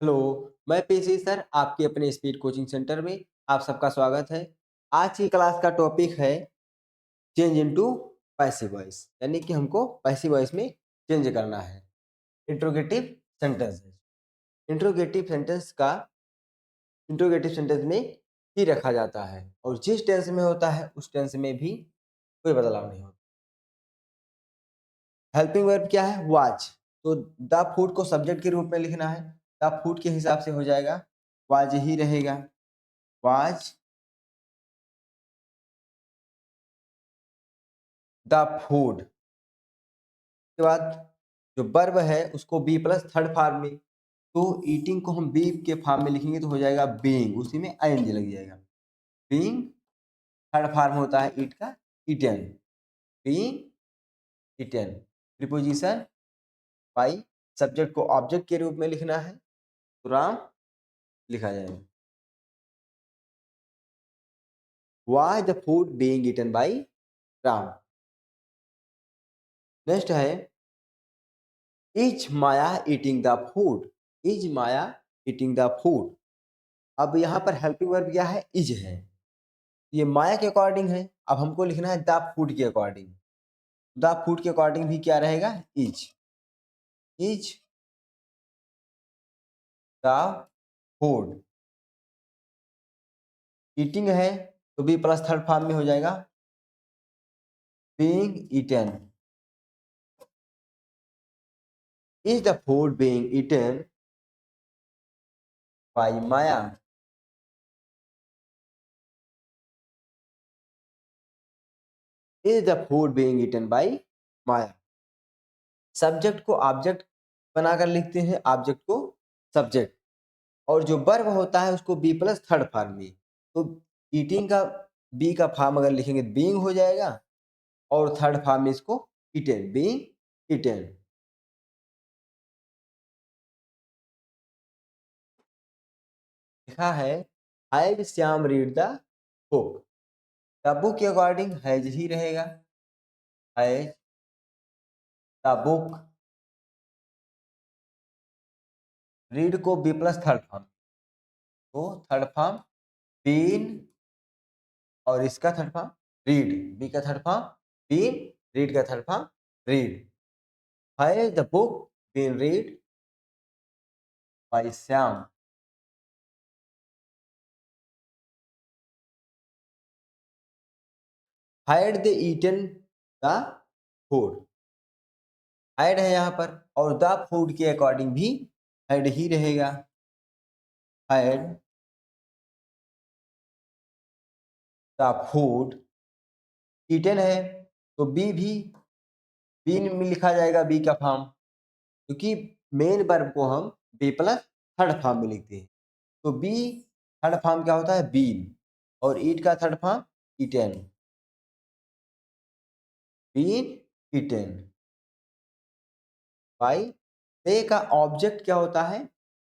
Hello, मैं पेशी sir आपके अपने स्पीड कोचिंग सेंटर में आप सबका स्वागत है। आज की क्लास का टॉपिक है चेंज इनटू पैसिव वॉइस, यानी कि हमको पैसिव वॉइस में चेंज करना है। इंट्रोगेटिव सेंटेंस इंट्रोगेटिव सेंटेंस में ही रखा जाता है और जिस टेंस में होता है उस टेंस में भी कोई बदलाव नहीं होता। हेल्पिंग वर्ब क्या है? वॉच। तो द फूड को सब्जेक्ट के रूप में लिखना है। द फूड के हिसाब से हो जाएगा, वाज ही रहेगा। Was the food. के बाद जो वर्ब है उसको बी प्लस थर्ड फॉर्म में, तो ईटिंग को हम बी के फॉर्म में लिखेंगे तो हो जाएगा बीइंग, उसी में आईएनजी लग जाएगा। बीइंग थर्ड फॉर्म होता है ईट का, eaten. Being eaten. Preposition by. Subject को ऑब्जेक्ट के रूप में लिखना है तो राम लिखा जाएगा। Was the food being eaten by Ram. Next है is Maya eating the food. Is Maya eating the food. अब यहाँ पर हेल्पिंग वर्ब क्या है? इज है। ये माया के अकॉर्डिंग है, अब हमको लिखना है द फूड के अकॉर्डिंग। द फूड के अकॉर्डिंग भी क्या रहेगा? Is. Is the food. Eating है तो बी प्लस थर्ड फॉर्म में हो जाएगा being eaten. Is the food being eaten by Maya. Is the food being eaten by Maya. Subject को ऑब्जेक्ट बनाकर लिखते हैं, ऑब्जेक्ट को सब्जेक्ट, और जो वर्ब होता है उसको बी प्लस थर्ड फॉर्म में। तो ईटिंग का बी का फॉर्म अगर लिखेंगे तो बीइंग हो जाएगा, और थर्ड फॉर्म में इसको ईटेन, बीइंग ईटेन। लिखा है has Shyam read the book. The book के अकॉर्डिंग हैज ही रहेगा। Has the book. रीड को बी प्लस थर्ड फॉर्म, तो थर्ड फॉर्म बीन, और इसका थर्ड फॉर्म रीड। बी का थर्ड फॉर्म बीन, रीड का third form read. Has the book been read by Shyam. Had they eaten the food. Had है यहाँ पर, और द फूड के अकॉर्डिंग भी हैड ही रहेगा। Had the food. ईटन है तो बी भी बीन में लिखा जाएगा, बी का फॉर्म, क्योंकि मेन वर्ब को हम बी प्लस थर्ड फॉर्म में लिखते हैं। तो बी थर्ड फॉर्म क्या होता है? बीन, और ईट का third form eaten. Been eaten by. They का ऑब्जेक्ट क्या होता है?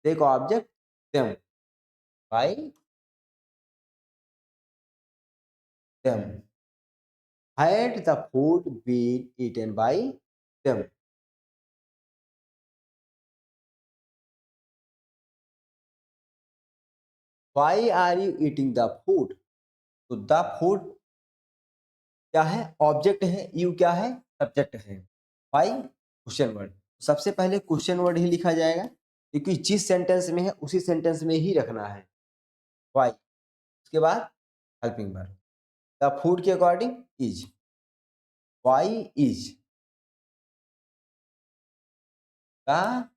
दे का object them, by them. Had the food been eaten by them? Why are you eating the food? तो द फूड क्या है? ऑब्जेक्ट है। यू क्या है? सब्जेक्ट है। Why question word. सबसे पहले क्वेश्चन वर्ड ही लिखा जाएगा, क्योंकि जिस सेंटेंस में है उसी सेंटेंस में ही रखना है वाई। उसके बाद हेल्पिंग वर्ड। द फूड के according is. Why is the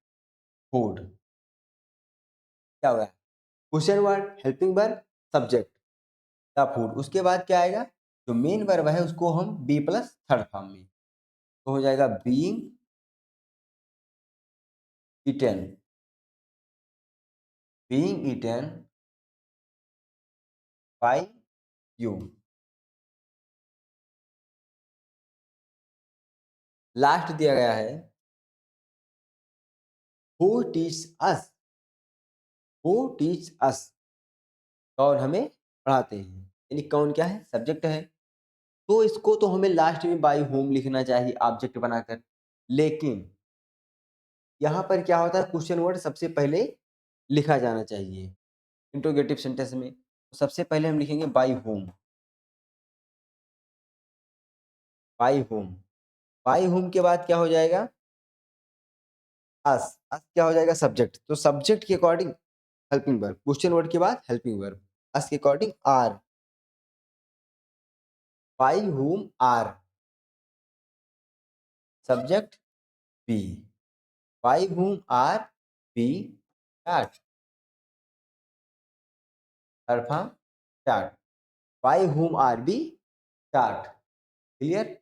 food. क्या होगा? Question word, helping word, subject, the food. उसके बाद क्या आएगा? जो मेन वर्ब है उसको हम बी प्लस थर्ड फॉर्म में, तो हो जाएगा being eaten. Being eaten by you. Last दिया गया है who teach us. Who teach us, कौन हमें पढ़ाते हैं, यानी कौन क्या है? सब्जेक्ट है। तो इसको तो हमें लास्ट में बाय होम लिखना चाहिए ऑब्जेक्ट बनाकर, लेकिन यहाँ पर क्या होता है? क्वेश्चन वर्ड सबसे पहले लिखा जाना चाहिए इंट्रोगेटिव सेंटेंस में। तो सबसे पहले हम लिखेंगे by home. By home, by home के बाद क्या हो जाएगा? अस, अस क्या हो जाएगा? सब्जेक्ट। तो सब्जेक्ट के according helping verb, question word के बाद हेल्पिंग वर्ब, अस के according are. By whom are, subject be, by whom are be chart, third form chart, by whom are be chart. Clear?